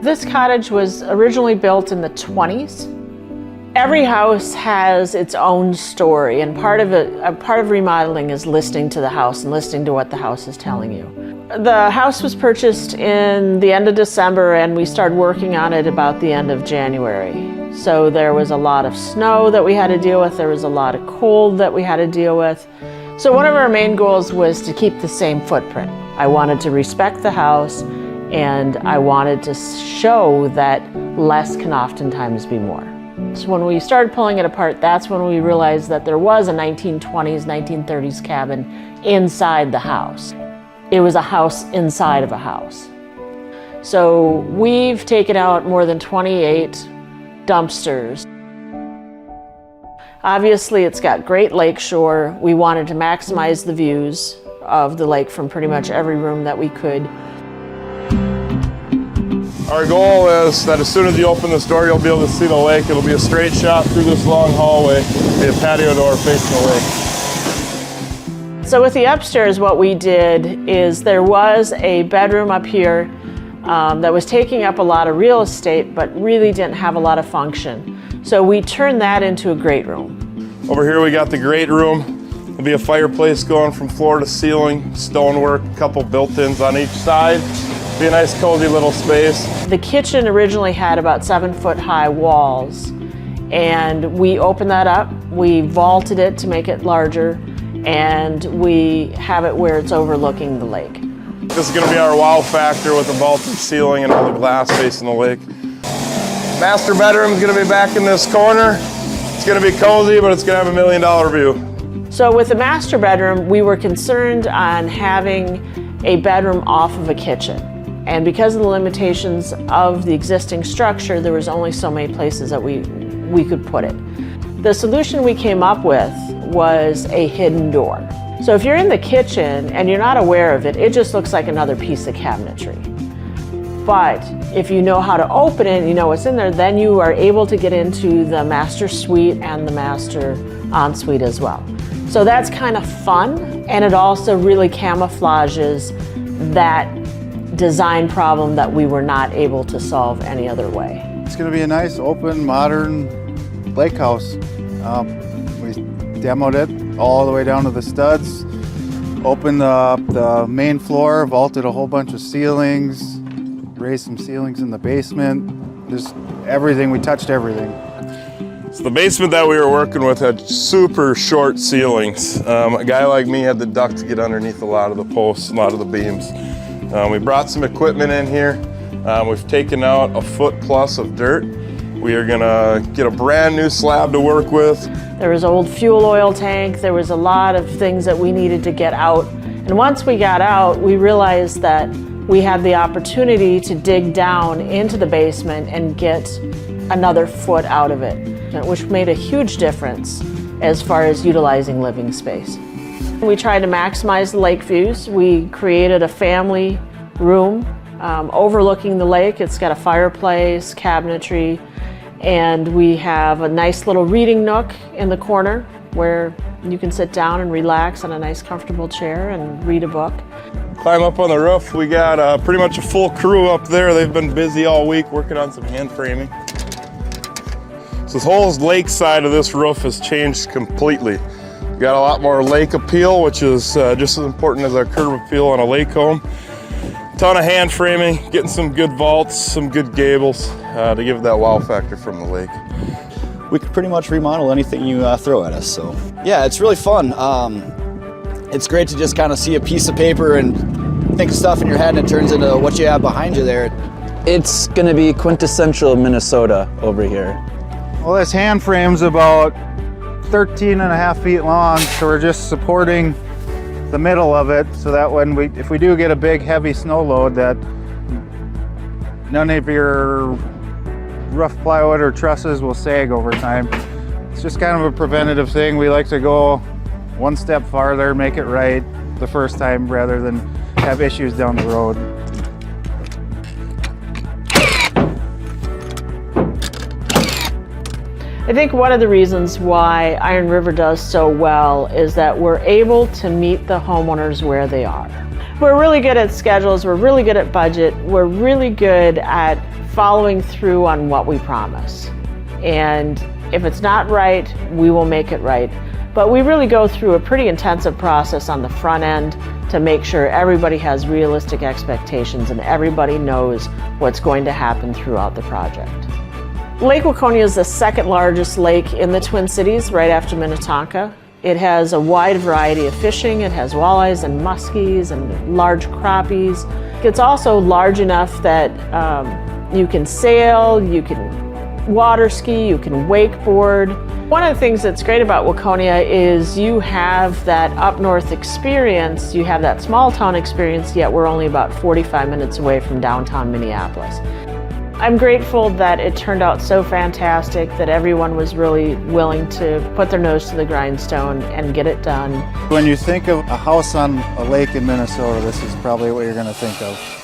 This cottage was originally built in the 20s. Every house has its own story, and part of remodeling is listening to the house and listening to what the house is telling you. The house was purchased in the end of December, and we started working on it about the end of January. So there was a lot of snow that we had to deal with, there was a lot of cold that we had to deal with. So one of our main goals was to keep the same footprint. I wanted to respect the house, and I wanted to show that less can oftentimes be more. So when we started pulling it apart, that's when we realized that there was a 1920s, 1930s cabin inside the house. It was a house inside of a house. So we've taken out more than 28 dumpsters. Obviously, it's got great lake shore. We wanted to maximize the views of the lake from pretty much every room that we could. Our goal is that as soon as you open this door, you'll be able to see the lake. It'll be a straight shot through this long hallway. It'll be a patio door facing the lake. So with the upstairs, what we did is there was a bedroom up here that was taking up a lot of real estate, but really didn't have a lot of function. So we turned that into a great room. Over here we got the great room. There'll be a fireplace going from floor to ceiling, stonework, a couple built-ins on each side. Be a nice cozy little space. The kitchen originally had about 7-foot high walls, and we opened that up. We vaulted it to make it larger, and we have it where it's overlooking the lake. This is going to be our wow factor with the vaulted ceiling and all the glass facing the lake. Master bedroom is going to be back in this corner. It's going to be cozy, but it's going to have $1 million view. So with the master bedroom, we were concerned on having a bedroom off of a kitchen. And because of the limitations of the existing structure, there was only so many places that we could put it. The solution we came up with was a hidden door. So if you're in the kitchen and you're not aware of it, it just looks like another piece of cabinetry. But if you know how to open it and you know what's in there, then you are able to get into the master suite and the master ensuite as well. So that's kind of fun, and it also really camouflages that design problem that we were not able to solve any other way. It's going to be a nice, open, modern lake house. We demoed it all the way down to the studs, opened the main floor, vaulted a whole bunch of ceilings, raised some ceilings in the basement, just everything. We touched everything. So the basement that we were working with had super short ceilings. A guy like me had the duct to get underneath a lot of the posts, a lot of the beams. We brought some equipment in here. We've taken out 1 foot plus of dirt. We are gonna get a brand new slab to work with. There was an old fuel oil tank. There was a lot of things that we needed to get out. And once we got out, we realized that we had the opportunity to dig down into the basement and get another foot out of it, which made a huge difference as far as utilizing living space. We tried to maximize the lake views. We created a family room overlooking the lake. It's got a fireplace, cabinetry, and we have a nice little reading nook in the corner where you can sit down and relax on a nice comfortable chair and read a book. Climb up on the roof. We got pretty much a full crew up there. They've been busy all week working on some hand framing. So this whole lake side of this roof has changed completely. We got a lot more lake appeal, which is just as important as our curb appeal on a lake home. Ton of hand framing, getting some good vaults, some good gables to give that wow factor from the lake. We could pretty much remodel anything you throw at us, so. Yeah, it's really fun. It's great to just kind of see a piece of paper and think of stuff in your head and it turns into what you have behind you there. It's gonna be quintessential Minnesota over here. Well, this hand frame's about 13.5 feet long, so we're just supporting the middle of it so that when if we do get a big heavy snow load, that none of your rough plywood or trusses will sag over time. It's just kind of a preventative thing. We like to go one step farther, make it right the first time rather than have issues down the road. I think one of the reasons why Iron River does so well is that we're able to meet the homeowners where they are. We're really good at schedules, we're really good at budget, we're really good at following through on what we promise. And if it's not right, we will make it right. But we really go through a pretty intensive process on the front end to make sure everybody has realistic expectations and everybody knows what's going to happen throughout the project. Lake Waconia is the second largest lake in the Twin Cities, right after Minnetonka. It has a wide variety of fishing. It has walleyes and muskies and large crappies. It's also large enough that you can sail, you can water ski, you can wakeboard. One of the things that's great about Waconia is you have that up north experience, you have that small town experience, yet we're only about 45 minutes away from downtown Minneapolis. I'm grateful that it turned out so fantastic, that everyone was really willing to put their nose to the grindstone and get it done. When you think of a house on a lake in Minnesota, this is probably what you're going to think of.